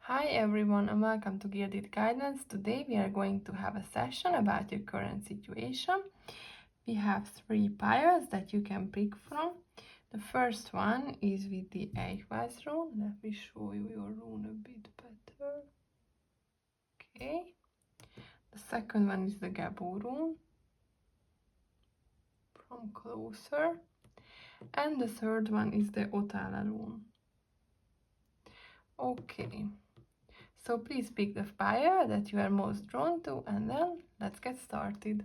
Hi everyone and welcome to Gilded Guidance. Today we are going to have a session about your current situation. We have 3 piles that you can pick from. The first one is with the Eichweiss rune. Let me show you your rune a bit better. Okay. The second one is the Gabo rune from closer. And the third one is the Otala rune. Okay. So please pick the pile that you are most drawn to and then let's get started.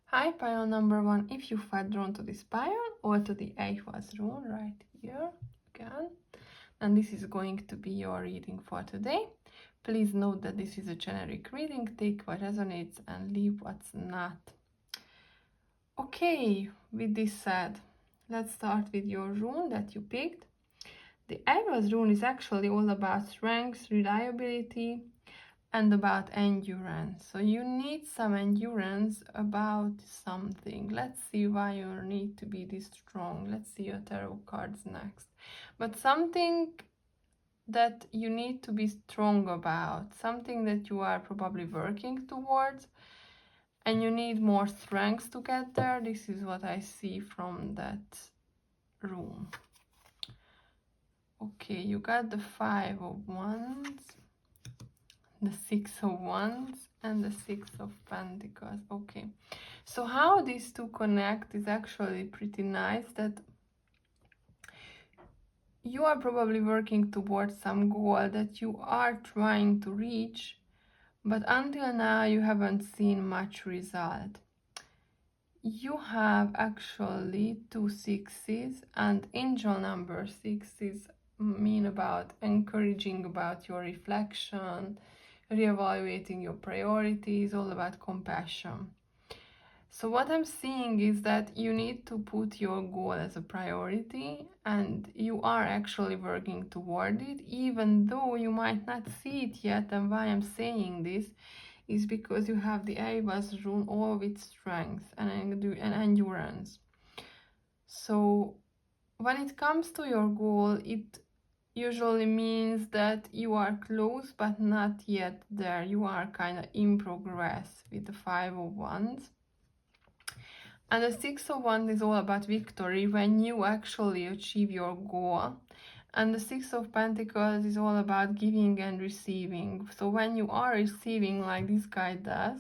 Hi, pile number 1. If you felt drawn to this pile or to the Eichweiss rune right here, you can. And this is going to be your reading for today. Please note that this is a generic reading. Take what resonates and leave what's not. Okay, with this said, let's start with your rune that you picked. The Eichweiss rune is actually all about strength, reliability, and about endurance. So you need some endurance about something. Let's see why you need to be this strong. Let's see your tarot cards next. But something that you need to be strong about, something that you are probably working towards, and you need more strength to get there. This is what I see from that room. Okay, you got the 5 of Wands, the 6 of Wands, and the 6 of Pentacles. Okay, so how these two connect is actually pretty nice, that you are probably working towards some goal that you are trying to reach, but until now you haven't seen much result. You have actually 2 sixes, and angel number 6 mean about encouraging about your reflection, reevaluating your priorities, all about compassion. So what I'm seeing is that you need to put your goal as a priority, and you are actually working toward it, even though you might not see it yet. And why I'm saying this is because you have the Eichweiss rune, all with strength and endurance. So when it comes to your goal, it usually means that you are close but not yet there. You are kind of in progress with the 5 of Wands. And the 6 of Wands is all about victory when you actually achieve your goal. And the 6 of Pentacles is all about giving and receiving. So when you are receiving like this guy does,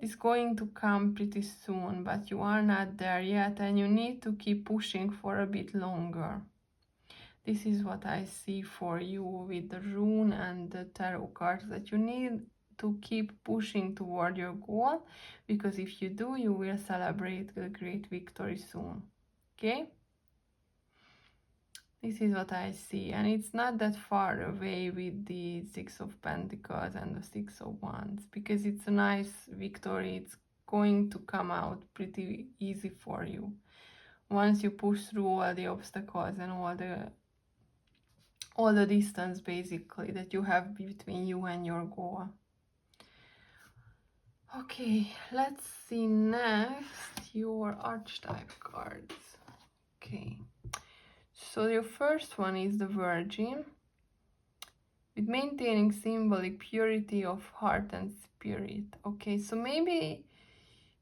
it's going to come pretty soon, but you are not there yet and you need to keep pushing for a bit longer. This is what I see for you with the rune and the tarot cards, that you need to keep pushing toward your goal, because if you do, you will celebrate a great victory soon. Okay? This is what I see, and it's not that far away with the 6 of Pentacles and the 6 of Wands, because it's a nice victory. It's going to come out pretty easy for you once you push through all the obstacles and all the distance basically that you have between you and your goal. Okay, let's see next your archetype cards. Okay, so your first one is the Virgin, with maintaining symbolic purity of heart and spirit. Okay, so maybe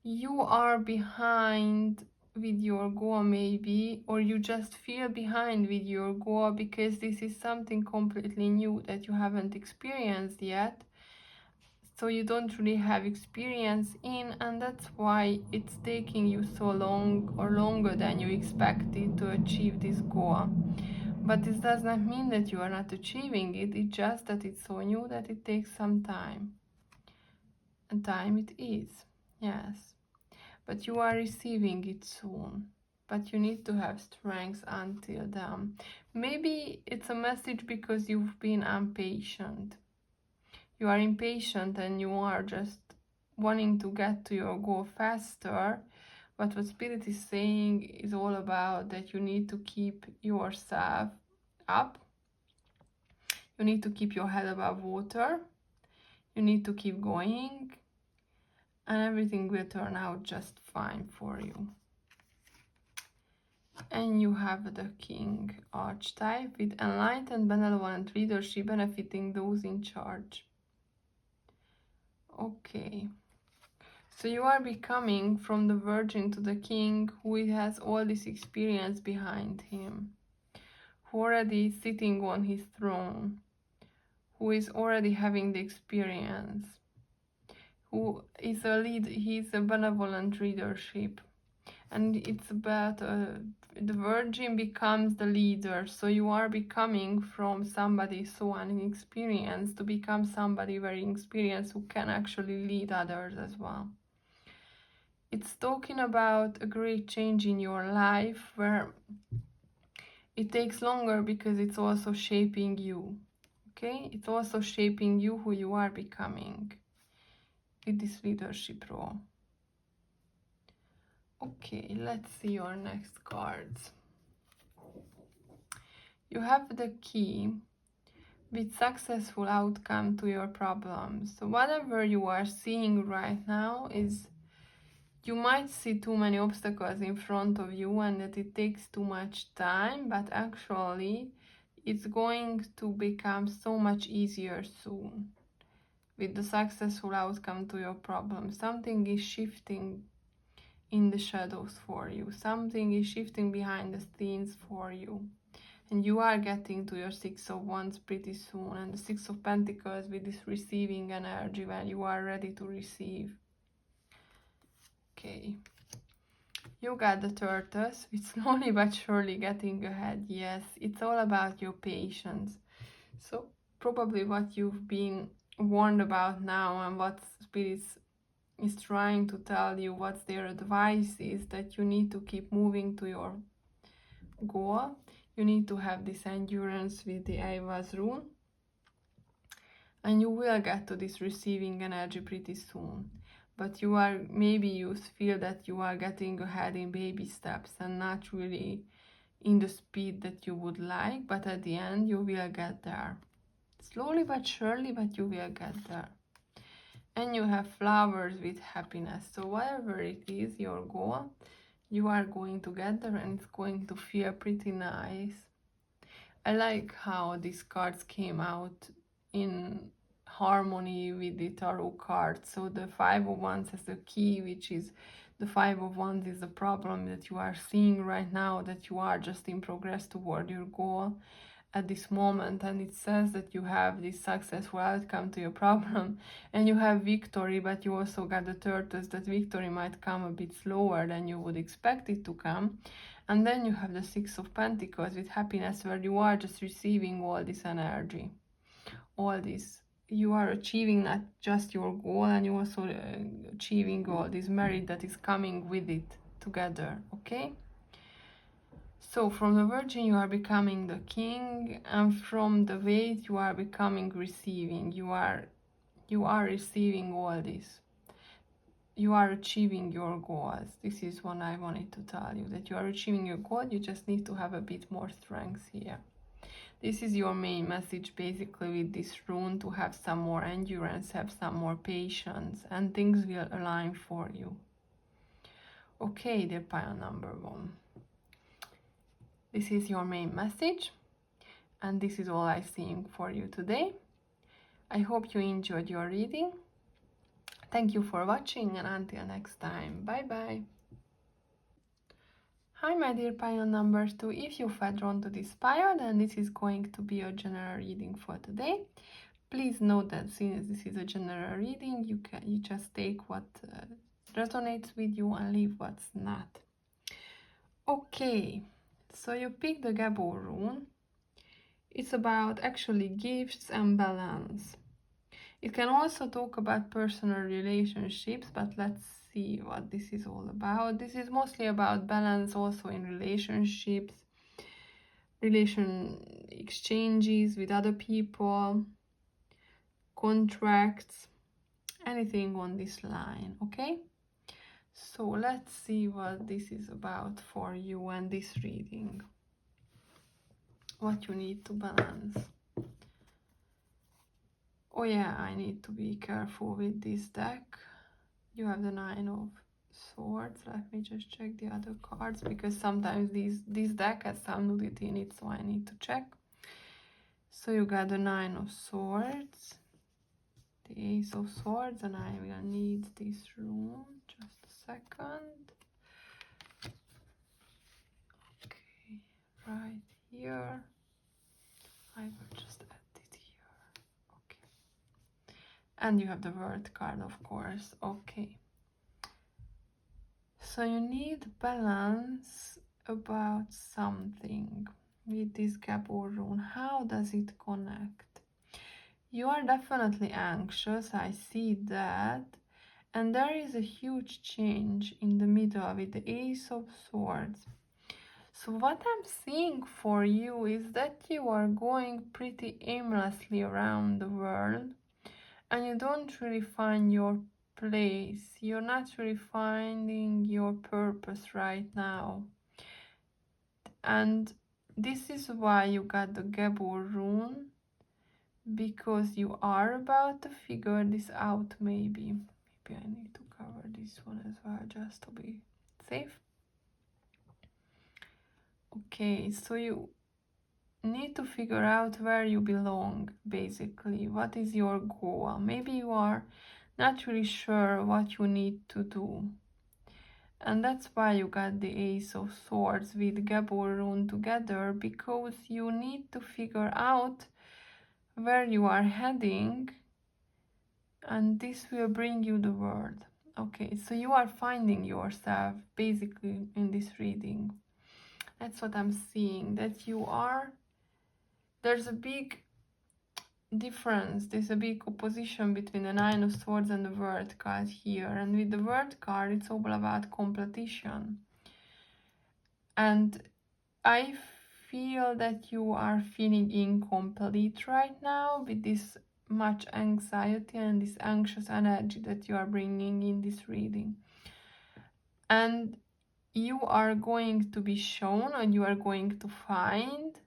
you are behind with your goal, maybe, or you just feel behind with your goal because this is something completely new that you haven't experienced yet. So you don't really have experience in, and that's why it's taking you so long or longer than you expected to achieve this goal. But this does not mean that you are not achieving it. It's just that it's so new that it takes some time. And time it is, yes. But you are receiving it soon. But you need to have strength until then. Maybe it's a message because you've been impatient. You are impatient and you are just wanting to get to your goal faster. But what Spirit is saying is all about that you need to keep yourself up. You need to keep your head above water. You need to keep going. And everything will turn out just fine for you. And you have the King archetype with enlightened, benevolent leadership benefiting those in charge. Okay. So you are becoming from the Virgin to the King who has all this experience behind him, who already is sitting on his throne, who is already having the experience, who is a lead, he's a benevolent leadership. And it's about the Virgin becomes the leader, so you are becoming from somebody so inexperienced to become somebody very experienced who can actually lead others as well. It's talking about a great change in your life where it takes longer because it's also shaping you. Okay, it's also shaping you, who you are becoming with this leadership role. Okay, let's see your next cards. You have the key with successful outcome to your problems. So whatever you are seeing right now is, you might see too many obstacles in front of you and that it takes too much time, but actually it's going to become so much easier soon with the successful outcome to your problem. Something is shifting in the shadows for you. Something is shifting behind the scenes for you. And you are getting to your Six of Wands pretty soon. And the Six of Pentacles with this receiving energy when you are ready to receive. Okay. You got the Tortoise with slowly but surely getting ahead. Yes, it's all about your patience. So probably what you've been warned about now and what Spirits is trying to tell you, what's their advice is that you need to keep moving to your goal. You need to have this endurance with the Aiwa's rune, and you will get to this receiving energy pretty soon. But maybe you feel that you are getting ahead in baby steps and not really in the speed that you would like, but at the end you will get there. Slowly but surely, but you will get there. And you have flowers with happiness. So whatever it is, your goal, you are going to get there and it's going to feel pretty nice. I like how these cards came out in harmony with the tarot cards. So the Five of Wands has the key, which is the Five of Wands is the problem that you are seeing right now, that you are just in progress toward your goal at this moment, and it says that you have this successful outcome to your problem and you have victory, but you also got the Tortoise, that victory might come a bit slower than you would expect it to come. And then you have the Six of Pentacles with happiness, where you are just receiving all this energy, all this. You are achieving not just your goal, and you also achieving all this merit that is coming with it together. Okay. So from the Virgin you are becoming the King, and from the Weight you are becoming receiving. You are receiving all this. You are achieving your goals. This is what I wanted to tell you, that you are achieving your goal. You just need to have a bit more strength here. This is your main message basically with this rune, to have some more endurance, have some more patience, and things will align for you. Okay, dear pile number 1. This is your main message, and this is all I'm seeing for you today. I hope you enjoyed your reading. Thank you for watching, and until next time, bye bye. Hi my dear pile number 2. If you felt drawn to this pile, then this is going to be a general reading for today. Please note that since this is a general reading, you just take what resonates with you and leave what's not. Okay, so you pick the Gabor rune. It's about actually gifts and balance. It can also talk about personal relationships, but let's see what this is all about. This is mostly about balance also in relationships, relation exchanges with other people, contracts, anything on this line, okay? So let's see what this is about for you and this reading. What you need to balance. Oh yeah, I need to be careful with this deck. You have the Nine of Swords. Let me just check the other cards, because sometimes this deck has some nudity in it, so I need to check. So you got the Nine of Swords, the Ace of Swords, and I will need this rune. Just a second. Okay, right here. I will just add it here. Okay. And you have the World card, of course. Okay. So you need balance about something with this Gabor rune. How does it connect? You are definitely anxious, I see that. And there is a huge change in the middle with the Ace of Swords. So what I'm seeing for you is that you are going pretty aimlessly around the world and you don't really find your place. You're not really finding your purpose right now. And this is why you got the Gabor rune, because you are about to figure this out. Maybe I need to cover this one as well, just to be safe. Okay, so you need to figure out where you belong, basically. What is your goal? Maybe you are not really sure what you need to do. And that's why you got the Ace of Swords with Gabor rune together, because you need to figure out where you are heading, and this will bring you the word. Okay, so you are finding yourself basically in this reading. That's what I'm seeing, that you are, there's a big difference, there's a big opposition between the Nine of Swords and the World card here. And with the World card, it's all about competition. And I feel that you are feeling incomplete right now with this much anxiety and this anxious energy that you are bringing in this reading. And you are going to be shown, and you are going to find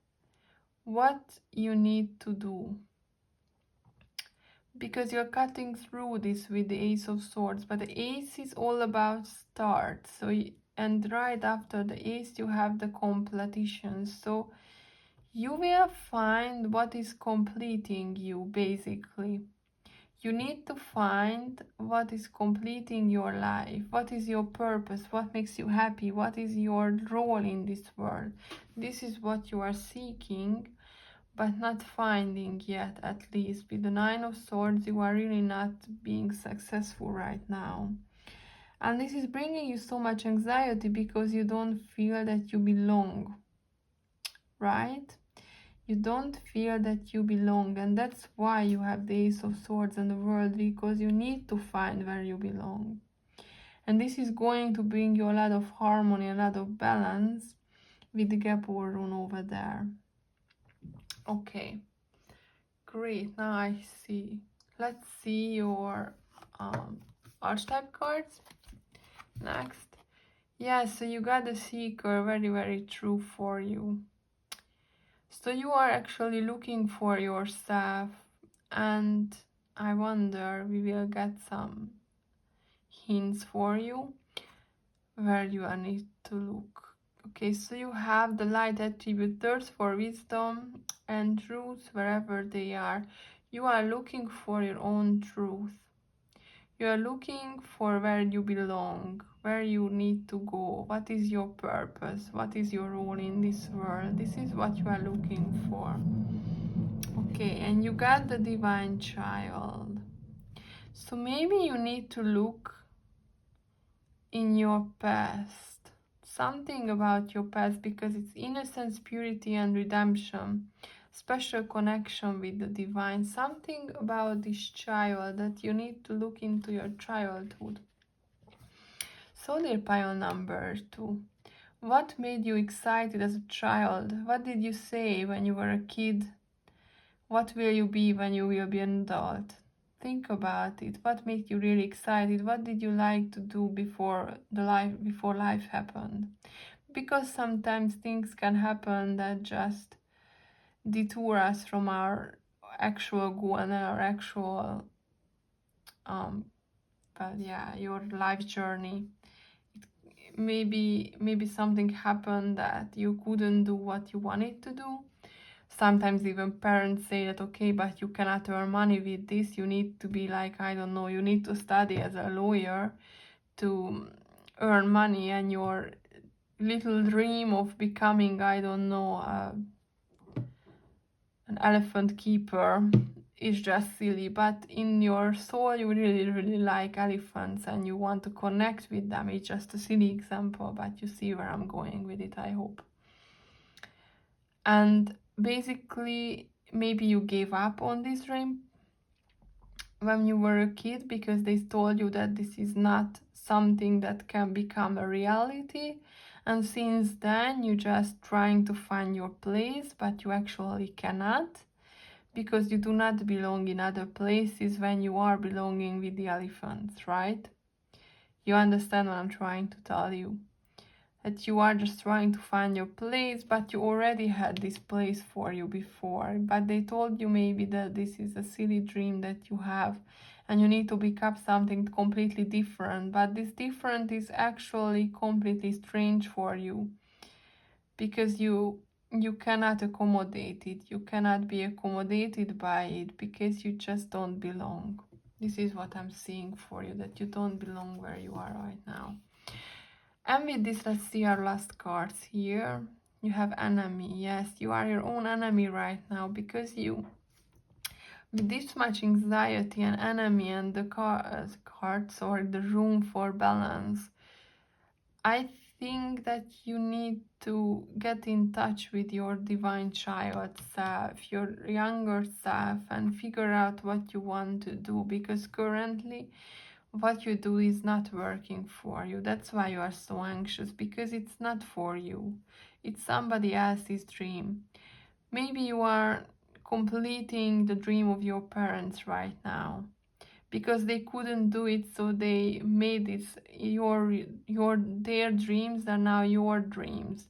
what you need to do, because you're cutting through this with the Ace of Swords. But the Ace is all about start, so and right after the Ace you have the completion. So you will find what is completing you, basically. You need to find what is completing your life, what is your purpose, what makes you happy, what is your role in this world. This is what you are seeking, but not finding yet. At least with the Nine of Swords, you are really not being successful right now. And this is bringing you so much anxiety because you don't feel that you belong, right? You don't feel that you belong, and that's why you have the Ace of Swords and the World, because you need to find where you belong. And this is going to bring you a lot of harmony, a lot of balance with the Gabor rune over there. Okay, great. Now I see. Let's see your archetype cards next. Yeah, so you got the Seeker, very, very true for you. So you are actually looking for yourself, and I wonder, we will get some hints for you where you need to look. Okay, so you have the light attribute, thirst for wisdom and truth wherever they are. You are looking for your own truth. You are looking for where you belong, where you need to go, what is your purpose, what is your role in this world. This is what you are looking for. Okay, and you got the Divine Child. So maybe you need to look in your past, something about your past, because it's innocence, purity and redemption, special connection with the divine, something about this child that you need to look into your childhood. So dear pile number 2, what made you excited as a child? What did you say when you were a kid? What will you be when you will be an adult? Think about it. What made you really excited? What did you like to do before life happened? Because sometimes things can happen that just detour us from our actual goal and our actual your life journey. maybe something happened that you couldn't do what you wanted to do. Sometimes even parents say that, okay, but you cannot earn money with this, you need to be like, I don't know, you need to study as a lawyer to earn money, and your little dream of becoming, I don't know, an elephant keeper is just silly. But in your soul you really like elephants and you want to connect with them. It's just a silly example, but you see where I'm going with it, I hope. And basically maybe you gave up on this dream when you were a kid because they told you that this is not something that can become a reality, and since then you're just trying to find your place, but you actually cannot, because you do not belong in other places when you are belonging with the elephants, right? You understand what I'm trying to tell you? That you are just trying to find your place, but you already had this place for you before. But they told you maybe that this is a silly dream that you have and you need to become something completely different. But this different is actually completely strange for you because you cannot accommodate it. You cannot be accommodated by it because you just don't belong. This is what I'm seeing for you, that you don't belong where you are right now. And with this, let's see our last cards here. You have enemy. Yes, you are your own enemy right now because you, with this much anxiety and enemy and the cards or the room for balance, I think that you need to get in touch with your divine child self, your younger self, and figure out what you want to do, because currently what you do is not working for you. That's why you are so anxious, because it's not for you. It's somebody else's dream. Maybe you are completing the dream of your parents right now because they couldn't do it, so they made it their dreams are now your dreams,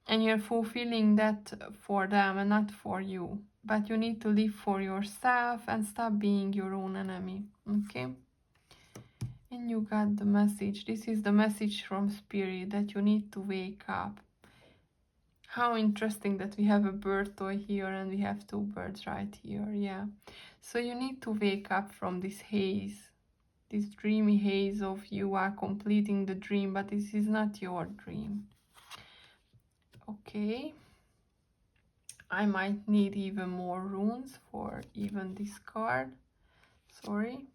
and you're fulfilling that for them and not for you. But you need to live for yourself and stop being your own enemy. Okay? And you got the message. This is the message from Spirit, that you need to wake up. How interesting that we have a bird toy here and we have two birds right here. Yeah. So you need to wake up from this haze, this dreamy haze of you are completing the dream, but this is not your dream. Okay. I might need even more runes for even this card. Sorry.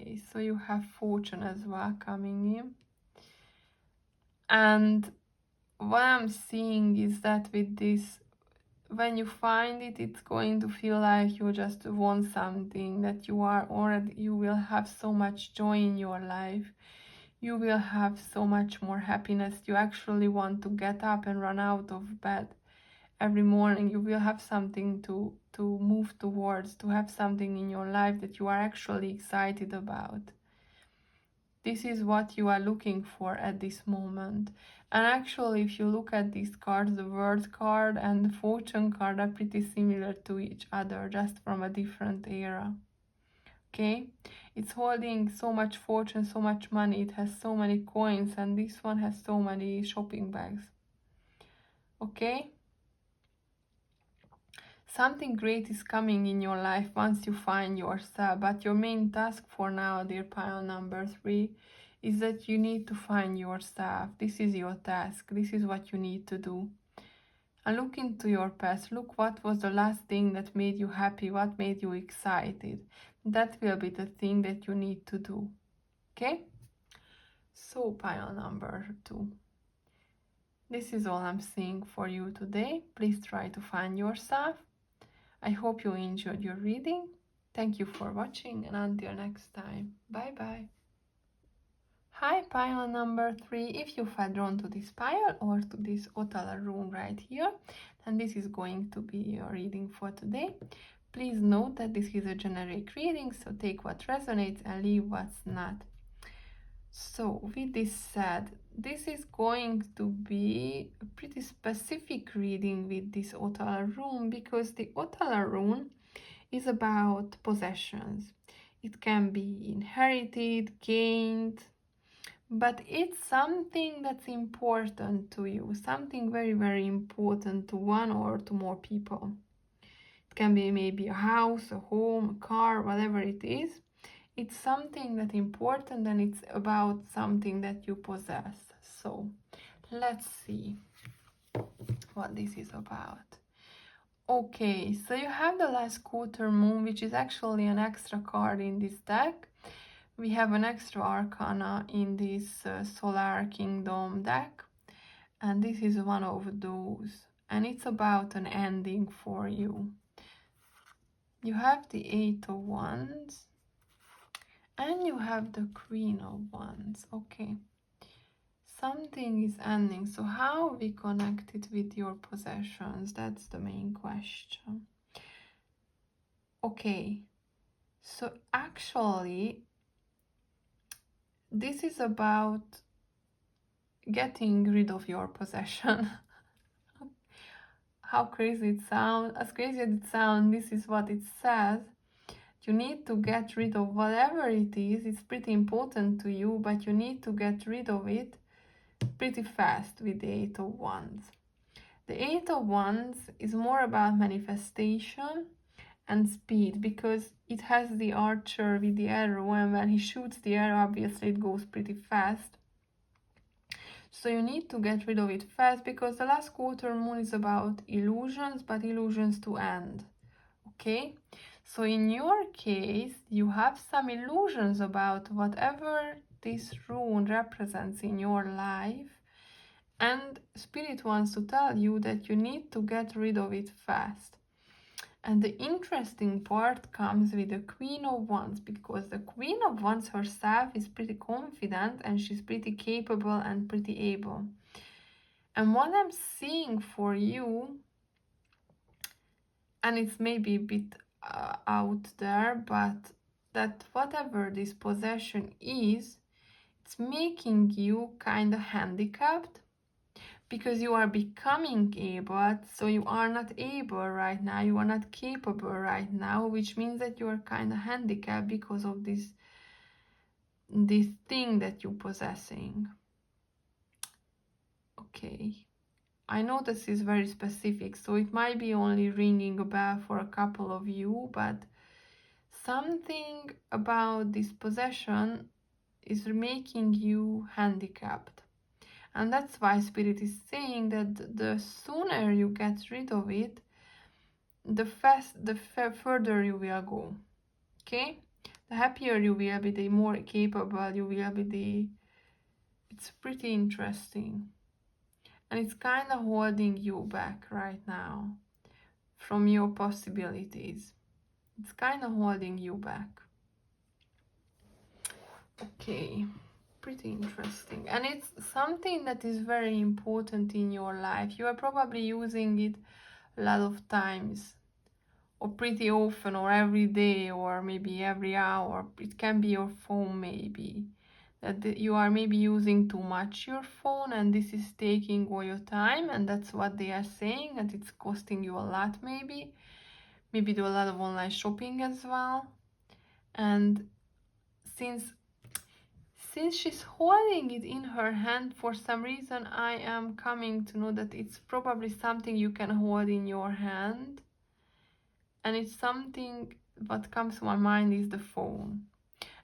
Okay, so you have fortune as well coming in. And what I'm seeing is that with this, when you find it, it's going to feel like you just want something, that you are already, you will have so much joy in your life. You will have so much more happiness. You actually want to get up and run out of bed every morning. You will have something to move towards, to have something in your life that you are actually excited about. This is what you are looking for at this moment. And actually, if you look at these cards, the World card and the Fortune card are pretty similar to each other, just from a different era. Okay? It's holding so much fortune, so much money. It has so many coins, and this one has so many shopping bags. Okay? Something great is coming in your life once you find yourself, but your main task for now, dear pile number 3, is that you need to find yourself. This is your task. This is what you need to do. And look into your past. Look what was the last thing that made you happy, what made you excited. That will be the thing that you need to do. Okay? So pile number 2. This is all I'm seeing for you today. Please try to find yourself. I hope you enjoyed your reading. Thank you for watching, and until next time, bye bye. Hi pile number 3, if you felt drawn to this pile or to this Otala room right here, then this is going to be your reading for today. Please note that this is a generic reading, so take what resonates and leave what's not. So with this said, this is going to be a pretty specific reading with this Otala rune, because the Otala rune is about possessions. It can be inherited, gained, but it's something that's important to you, something very, very important to one or to more people. It can be maybe a house, a home, a car, whatever it is. It's something that's important and it's about something that you possess. So let's see what this is about. Okay, so you have the last quarter moon, which is actually an extra card in this deck. We have an extra arcana in this Solar Kingdom deck, and this is one of those, and it's about an ending for you. You have the Eight of Wands, and you have the Queen of Wands. Okay, something is ending. So how we connect it with your possessions? That's the main question. Okay, so actually this is about getting rid of your possession. How crazy it sounds, as crazy as it sounds, this is what it says. You need to get rid of whatever it is. It's pretty important to you, but you need to get rid of it pretty fast with the Eight of Wands. The Eight of Wands is more about manifestation and speed, because it has the archer with the arrow, and when he shoots the arrow, obviously it goes pretty fast. So you need to get rid of it fast, because the last quarter moon is about illusions, but illusions to end. Okay, so in your case you have some illusions about whatever this rune represents in your life, and Spirit wants to tell you that you need to get rid of it fast. And the interesting part comes with the Queen of Wands, because the Queen of Wands herself is pretty confident and she's pretty capable and pretty able. And what I'm seeing for you, and it's maybe a bit out there, but that whatever this possession is, it's making you kind of handicapped, because you are becoming able, so you are not able right now, you are not capable right now, which means that you are kind of handicapped because of this thing that you're possessing. Okay, I know this is very specific, so it might be only ringing a bell for a couple of you, but something about this possession is making you handicapped. And that's why Spirit is saying that the sooner you get rid of it, the further you will go. Okay? The happier you will be, the more capable you will be. It's pretty interesting. And it's kind of holding you back right now from your possibilities. It's kind of holding you back. Okay. Pretty interesting, and it's something that is very important in your life. You are probably using it a lot of times, or pretty often, or every day, or maybe every hour. It can be your phone, maybe that you are maybe using too much your phone, and this is taking all your time, and that's what they are saying, that it's costing you a lot. Maybe do a lot of online shopping as well. And since she's holding it in her hand, for some reason I am coming to know that it's probably something you can hold in your hand, and it's something, what comes to my mind is the phone.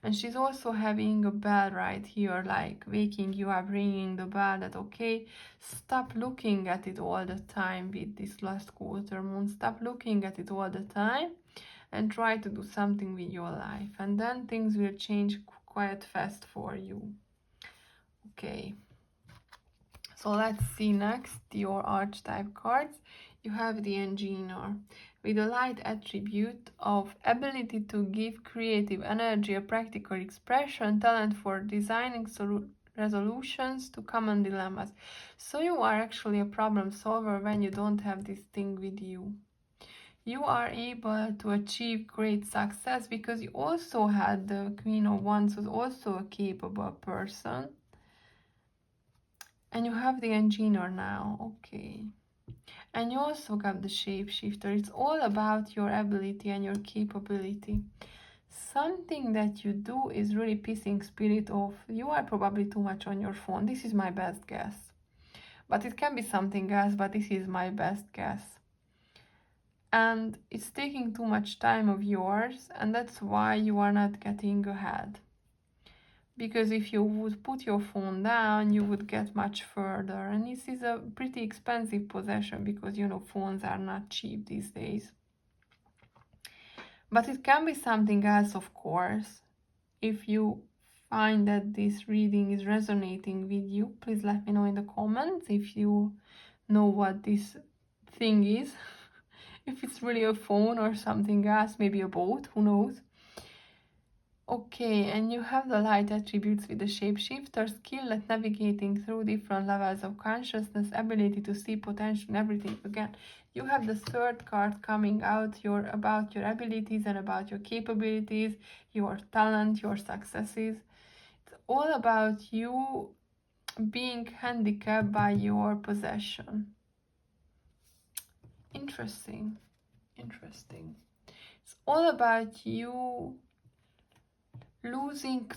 And she's also having a bell right here, like waking you up, ringing the bell that, okay, stop looking at it all the time with this last quarter moon. Stop looking at it all the time and try to do something with your life, and then things will change quite fast for you. Okay, so let's see next your archetype cards. You have the Engineer with a light attribute of ability to give creative energy, a practical expression, talent for designing resolutions to common dilemmas. So you are actually a problem solver when you don't have this thing with you. You are able to achieve great success because you also had the Queen of Wands, who's also a capable person. And you have the Engineer now, okay. And you also got the Shapeshifter. It's all about your ability and your capability. something that you do is really pissing spirit off. You are probably too much on your phone. This is my best guess. But it can be something else, but this is my best guess. And it's taking too much time of yours, and that's why you are not getting ahead. Because if you would put your phone down, you would get much further. And this is a pretty expensive possession because, you know, phones are not cheap these days. But it can be something else, of course. If you find that this reading is resonating with you, please let me know in the comments if you know what this thing is. If it's really a phone or something else, maybe a boat, who knows. Okay, and you have the light attributes with the shapeshifter, skill at navigating through different levels of consciousness, ability to see potential in everything. Again, you have the third card coming out about your abilities and about your capabilities, your talent, your successes. It's all about you being handicapped by your possession. Interesting. It's all about you losing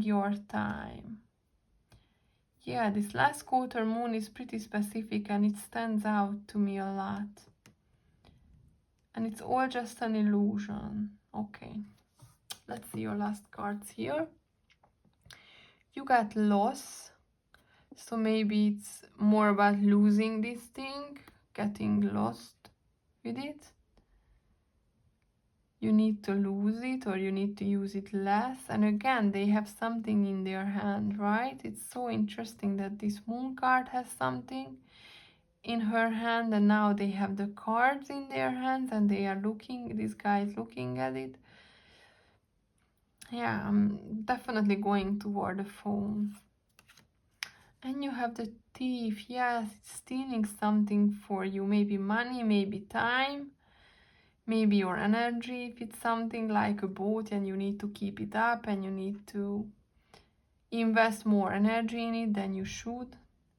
your time. Yeah, this last quarter moon is pretty specific and it stands out to me a lot. And it's all just an illusion. Okay, let's see your last cards here. You got loss, so maybe it's more about losing this thing, getting lost with it. You need to lose it or you need to use it less. And again, they have something in their hand, right? It's so interesting that this moon card has something in her hand and now they have the cards in their hands and they are looking, this guy is looking at it. Yeah, I'm definitely going toward the phone. And you have the thief. Yes, it's stealing something for you, maybe money, maybe time, maybe your energy. If it's something like a boat and you need to keep it up and you need to invest more energy in it than you should,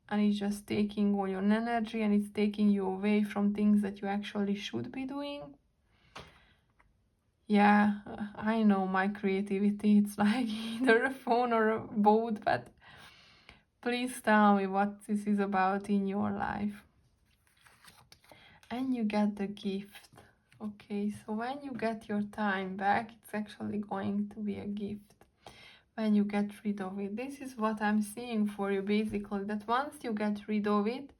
and it's just taking all your energy and it's taking you away from things that you actually should be doing. Yeah, I know my creativity, it's like either a phone or a boat, but please tell me what this is about in your life. And you get the gift. Okay, so when you get your time back, it's actually going to be a gift. When you get rid of it, this is what I'm seeing for you basically, that once you get rid of it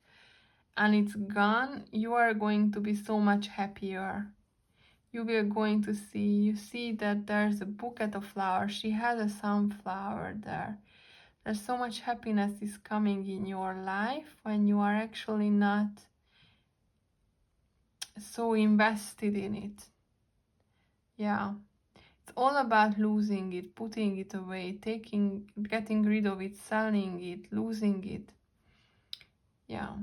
and it's gone, you are going to be so much happier. You are going to see, you see that there's a bouquet of flowers, she has a sunflower there. There's so much happiness is coming in your life when you are actually not so invested in it. Yeah, it's all about losing it, putting it away, getting rid of it, selling it, losing it. Yeah.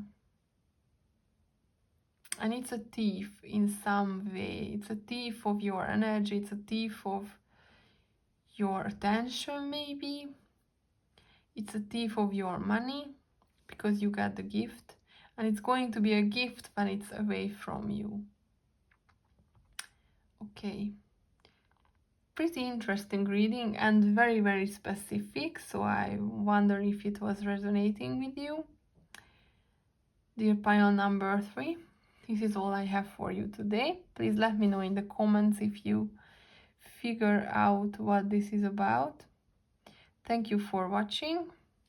And it's a thief in some way. It's a thief of your energy, it's a thief of your attention maybe. It's a thief of your money because you got the gift. And it's going to be a gift when it's away from you. Okay. Pretty interesting reading and very, very specific. So I wonder if it was resonating with you. Dear pile number 3, this is all I have for you today. Please let me know in the comments if you figure out what this is about. Thank you for watching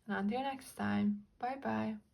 and until next time, bye bye.